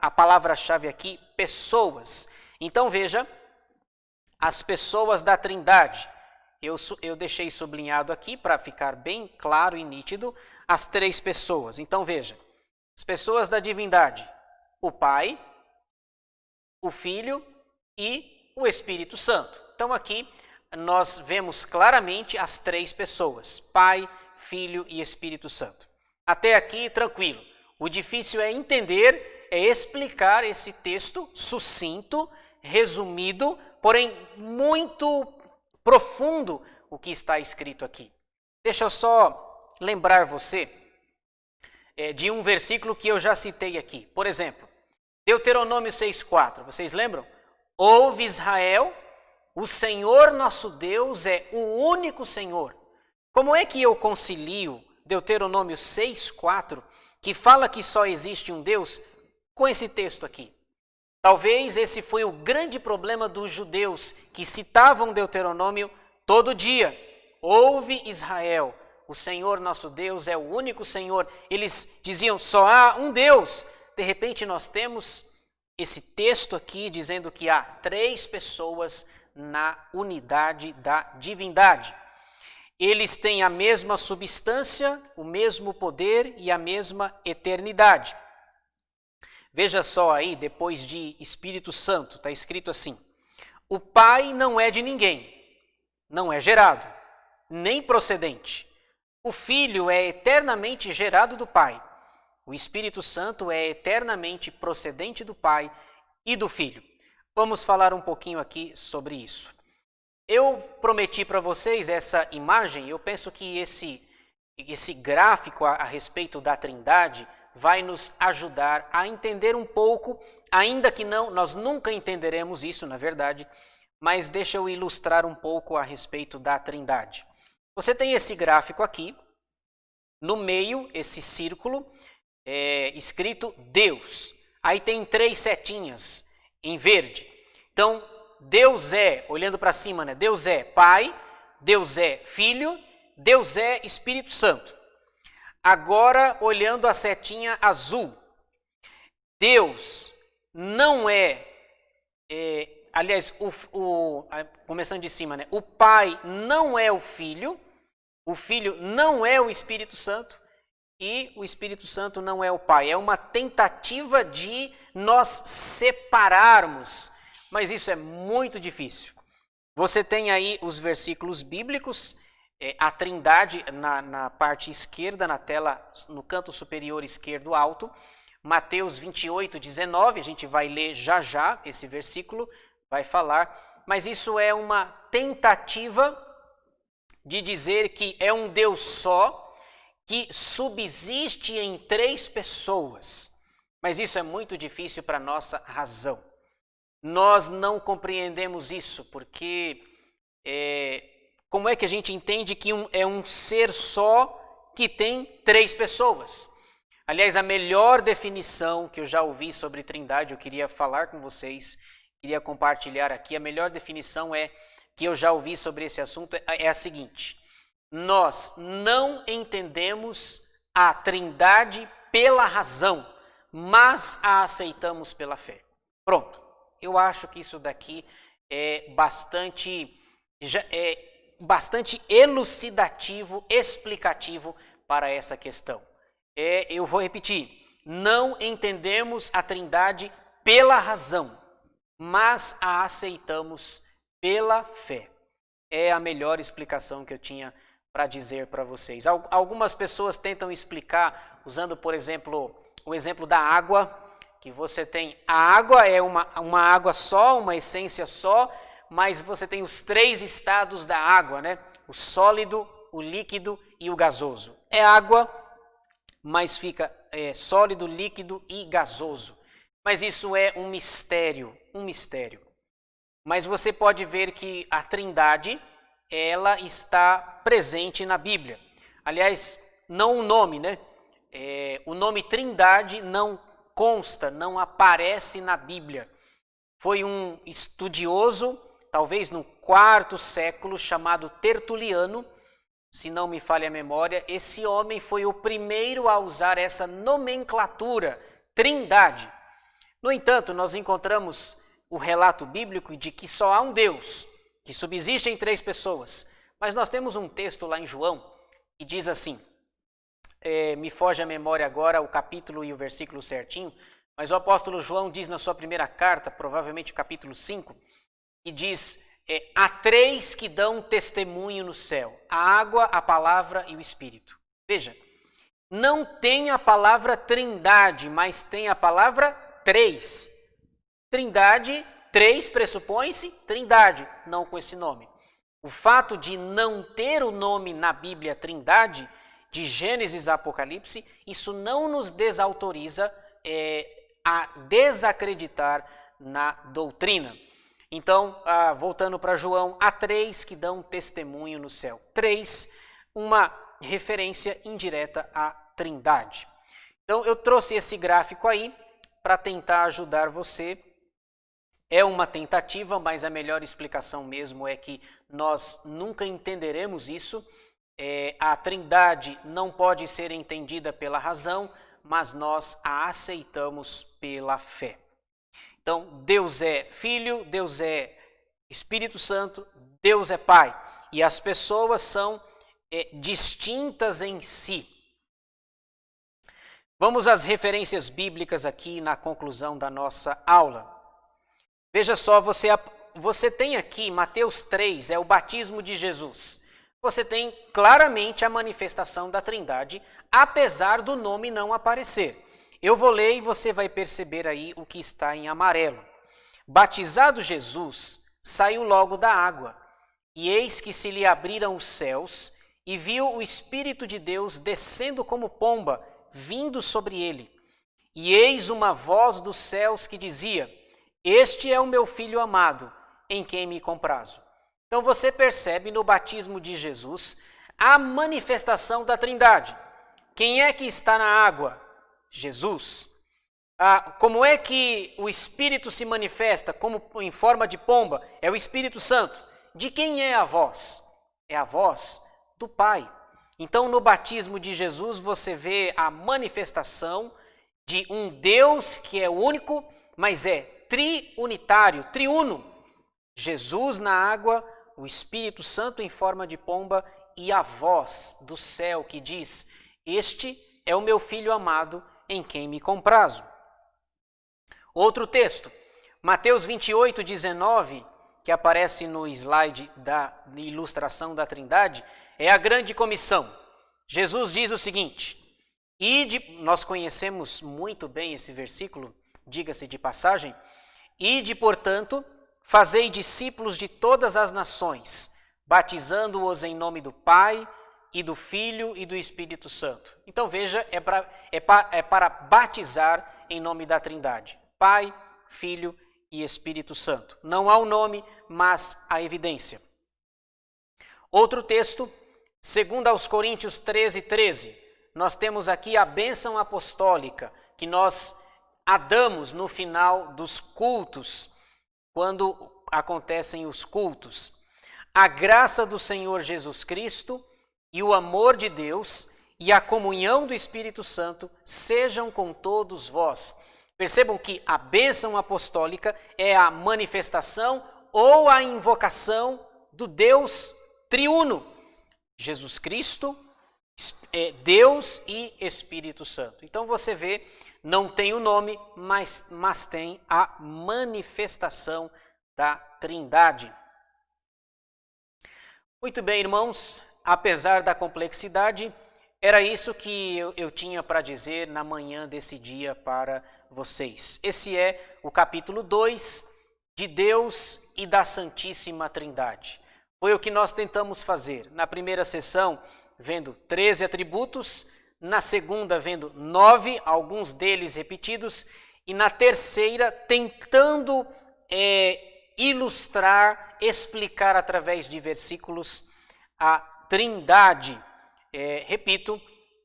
[SPEAKER 1] a palavra-chave aqui, pessoas? Então veja, as pessoas da Trindade. Eu deixei sublinhado aqui para ficar bem claro e nítido as 3 pessoas. Então veja, as pessoas da divindade, o Pai, o Filho e o Espírito Santo. Então aqui nós vemos claramente as três pessoas, Pai, Filho e Espírito Santo. Até aqui, tranquilo. O difícil é entender, é explicar esse texto sucinto, resumido, porém muito profundo o que está escrito aqui. Deixa eu só lembrar você de um versículo que eu já citei aqui. Por exemplo, Deuteronômio 6,4. Vocês lembram? Ouve Israel, o Senhor nosso Deus é o único Senhor. Como é que eu concilio Deuteronômio 6,4, que fala que só existe um Deus, com esse texto aqui? Talvez esse foi o grande problema dos judeus, que citavam Deuteronômio todo dia. Ouve Israel, o Senhor nosso Deus é o único Senhor. Eles diziam, só há um Deus. De repente nós temos esse texto aqui dizendo que há três pessoas na unidade da divindade. Eles têm a mesma substância, o mesmo poder e a mesma eternidade. Veja só aí, depois de Espírito Santo, está escrito assim: o Pai não é de ninguém, não é gerado, nem procedente. O Filho é eternamente gerado do Pai. O Espírito Santo é eternamente procedente do Pai e do Filho. Vamos falar um pouquinho aqui sobre isso. Eu prometi para vocês essa imagem, eu penso que esse gráfico a respeito da Trindade vai nos ajudar a entender um pouco, ainda que nós nunca entenderemos isso, na verdade, mas deixa eu ilustrar um pouco a respeito da Trindade. Você tem esse gráfico aqui, no meio, esse círculo, escrito Deus. Aí tem três setinhas em verde. Então, Deus é, olhando para cima, né? Deus é Pai, Deus é Filho, Deus é Espírito Santo. Agora, olhando a setinha azul, Deus não aliás, começando de cima, né? O Pai não é o Filho não é o Espírito Santo e o Espírito Santo não é o Pai. É uma tentativa de nós separarmos, mas isso é muito difícil. Você tem aí os versículos bíblicos, a Trindade na parte esquerda, na tela, no canto superior esquerdo alto, Mateus 28, 19, a gente vai ler já esse versículo, vai falar, mas isso é uma tentativa de dizer que é um Deus só, que subsiste em três pessoas. Mas isso é muito difícil para a nossa razão. Nós não compreendemos isso, porque como é que a gente entende que é um ser só que tem três pessoas? Aliás, a melhor definição que eu já ouvi sobre Trindade, eu queria falar com vocês, queria compartilhar aqui, a melhor definição que eu já ouvi sobre esse assunto é a seguinte: nós não entendemos a Trindade pela razão, mas a aceitamos pela fé. Pronto. Eu acho que isso daqui é bastante elucidativo, explicativo para essa questão. Eu vou repetir: não entendemos a Trindade pela razão, mas a aceitamos pela fé. É a melhor explicação que eu tinha para dizer para vocês. Algumas pessoas tentam explicar usando, por exemplo, o exemplo da água, que você tem a água é uma água só, uma essência só, mas você tem os três estados da água, né? O sólido, o líquido e o gasoso. É água, mas fica sólido, líquido e gasoso. Mas isso é um mistério, Mas você pode ver que a Trindade, ela está presente na Bíblia. Aliás, não o nome, né? O nome Trindade não consta, não aparece na Bíblia. Foi um estudioso, talvez no 4º século, chamado Tertuliano, se não me falha a memória. Esse homem foi o primeiro a usar essa nomenclatura, Trindade. No entanto, nós encontramos o relato bíblico de que só há um Deus, que subsiste em três pessoas. Mas nós temos um texto lá em João que diz assim, me foge a memória agora o capítulo e o versículo certinho, mas o apóstolo João diz na sua primeira carta, provavelmente o capítulo 5, e diz há três que dão testemunho no céu: a água, a palavra e o Espírito. Veja, não tem a palavra trindade, mas tem a palavra três. Trindade, três pressupõe-se trindade, não com esse nome. O fato de não ter o nome na Bíblia trindade, de Gênesis a Apocalipse, isso não nos desautoriza a desacreditar na doutrina. Então, voltando para João, há três que dão testemunho no céu. Três, uma referência indireta à trindade. Então, eu trouxe esse gráfico aí para tentar ajudar você. É uma tentativa, mas a melhor explicação mesmo é que nós nunca entenderemos isso. A trindade não pode ser entendida pela razão, mas nós a aceitamos pela fé. Então, Deus é Filho, Deus é Espírito Santo, Deus é Pai. E as pessoas são distintas em si. Vamos às referências bíblicas aqui na conclusão da nossa aula. Veja só, você tem aqui, Mateus 3, é o batismo de Jesus. Você tem claramente a manifestação da Trindade, apesar do nome não aparecer. Eu vou ler e você vai perceber aí o que está em amarelo. Batizado Jesus, saiu logo da água, e eis que se lhe abriram os céus, e viu o Espírito de Deus descendo como pomba, vindo sobre ele. E eis uma voz dos céus que dizia: Este é o meu Filho amado, em quem me comprazo. Então você percebe no batismo de Jesus a manifestação da Trindade. Quem é que está na água? Jesus. Como é que o Espírito se manifesta como em forma de pomba? É o Espírito Santo. De quem é a voz? É a voz do Pai. Então no batismo de Jesus você vê a manifestação de um Deus que é único, mas é triunitário, triuno. Jesus na água, o Espírito Santo em forma de pomba e a voz do céu que diz: Este é o meu Filho amado, em quem me comprazo. Outro texto, Mateus 28, 19, que aparece no slide da ilustração da Trindade, é a grande comissão. Jesus diz o seguinte: nós conhecemos muito bem esse versículo, diga-se de passagem: Ide, portanto, fazei discípulos de todas as nações, batizando-os em nome do Pai, e do Filho e do Espírito Santo. Então veja, é para batizar em nome da Trindade. Pai, Filho e Espírito Santo. Não há o nome, mas a evidência. Outro texto, 2 Coríntios 13, 13. Nós temos aqui a bênção apostólica, que nós a damos no final dos cultos, quando acontecem os cultos. A graça do Senhor Jesus Cristo e o amor de Deus e a comunhão do Espírito Santo sejam com todos vós. Percebam que a bênção apostólica é a manifestação ou a invocação do Deus triuno. Jesus Cristo, Deus e Espírito Santo. Então você vê, não tem o nome, mas tem a manifestação da Trindade. Muito bem, irmãos. Apesar da complexidade, era isso que eu tinha para dizer na manhã desse dia para vocês. Esse é o capítulo 2 de Deus e da Santíssima Trindade. Foi o que nós tentamos fazer. Na primeira sessão, vendo 13 atributos, na segunda, vendo 9, alguns deles repetidos, e na terceira, tentando ilustrar, explicar através de versículos a Trindade. Repito,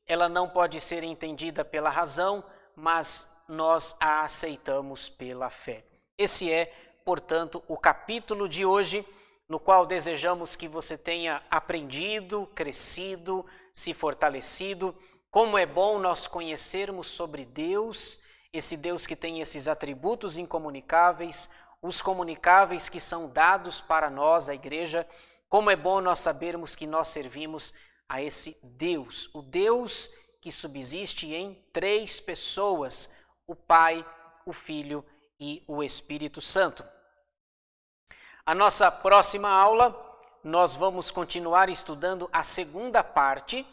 [SPEAKER 1] ela não pode ser entendida pela razão, mas nós a aceitamos pela fé. Esse é, portanto, o capítulo de hoje, no qual desejamos que você tenha aprendido, crescido, se fortalecido. Como é bom nós conhecermos sobre Deus, esse Deus que tem esses atributos incomunicáveis, os comunicáveis que são dados para nós, a igreja. Como é bom nós sabermos que nós servimos a esse Deus, o Deus que subsiste em 3 pessoas, o Pai, o Filho e o Espírito Santo. A nossa próxima aula, nós vamos continuar estudando a segunda parte,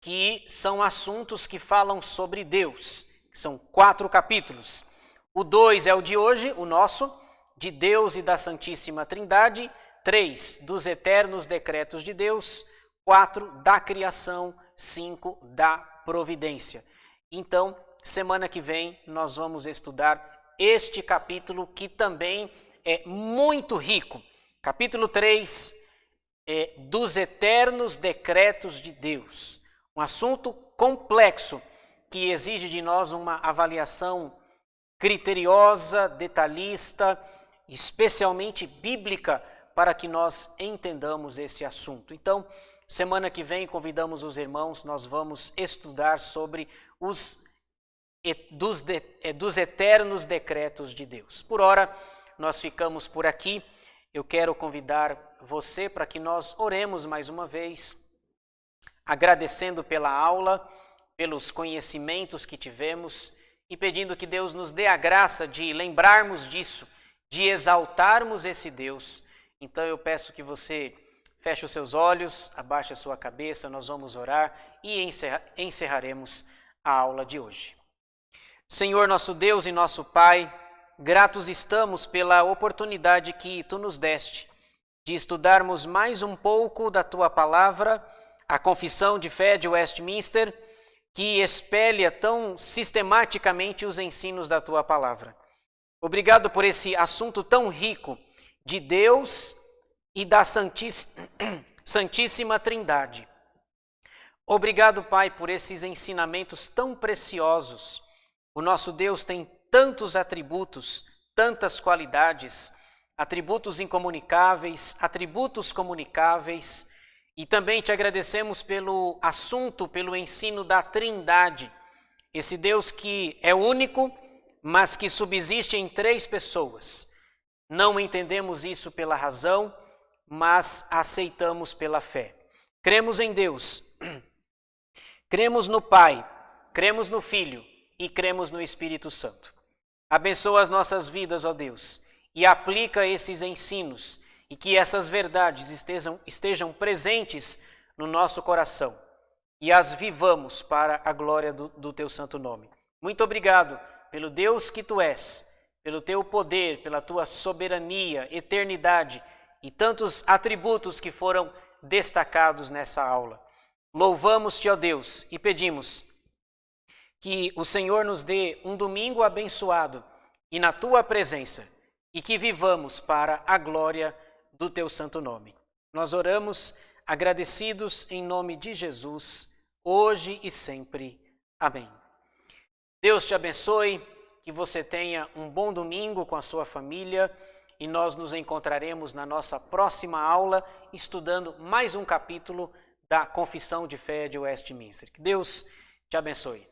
[SPEAKER 1] que são assuntos que falam sobre Deus. São 4 capítulos. O 2 é o de hoje, o nosso, de Deus e da Santíssima Trindade. 3, dos eternos decretos de Deus. 4, da criação. 5, da providência. Então, semana que vem, nós vamos estudar este capítulo que também é muito rico. Capítulo 3, dos eternos decretos de Deus. Um assunto complexo que exige de nós uma avaliação criteriosa, detalhista, especialmente bíblica, para que nós entendamos esse assunto. Então, semana que vem, convidamos os irmãos, nós vamos estudar sobre dos eternos decretos de Deus. Por ora, nós ficamos por aqui. Eu quero convidar você para que nós oremos mais uma vez, agradecendo pela aula, pelos conhecimentos que tivemos e pedindo que Deus nos dê a graça de lembrarmos disso, de exaltarmos esse Deus. Então eu peço que você feche os seus olhos, abaixe a sua cabeça, nós vamos orar e encerraremos a aula de hoje. Senhor nosso Deus e nosso Pai, gratos estamos pela oportunidade que Tu nos deste de estudarmos mais um pouco da Tua Palavra, a Confissão de Fé de Westminster, que espelha tão sistematicamente os ensinos da Tua Palavra. Obrigado por esse assunto tão rico de Deus e da Santíssima Trindade. Obrigado, Pai, por esses ensinamentos tão preciosos. O nosso Deus tem tantos atributos, tantas qualidades, atributos incomunicáveis, atributos comunicáveis, e também te agradecemos pelo assunto, pelo ensino da Trindade, esse Deus que é único, mas que subsiste em 3 pessoas. Não entendemos isso pela razão, mas aceitamos pela fé. Cremos em Deus, cremos no Pai, cremos no Filho e cremos no Espírito Santo. Abençoa as nossas vidas, ó Deus, e aplica esses ensinos e que essas verdades estejam presentes no nosso coração e as vivamos para a glória do Teu santo nome. Muito obrigado pelo Deus que Tu és, pelo Teu poder, pela Tua soberania, eternidade e tantos atributos que foram destacados nessa aula. Louvamos-Te, ó Deus, e pedimos que o Senhor nos dê um domingo abençoado e na Tua presença, e que vivamos para a glória do Teu santo nome. Nós oramos agradecidos em nome de Jesus, hoje e sempre. Amém. Deus te abençoe, que você tenha um bom domingo com a sua família e nós nos encontraremos na nossa próxima aula estudando mais um capítulo da Confissão de Fé de Westminster. Que Deus te abençoe.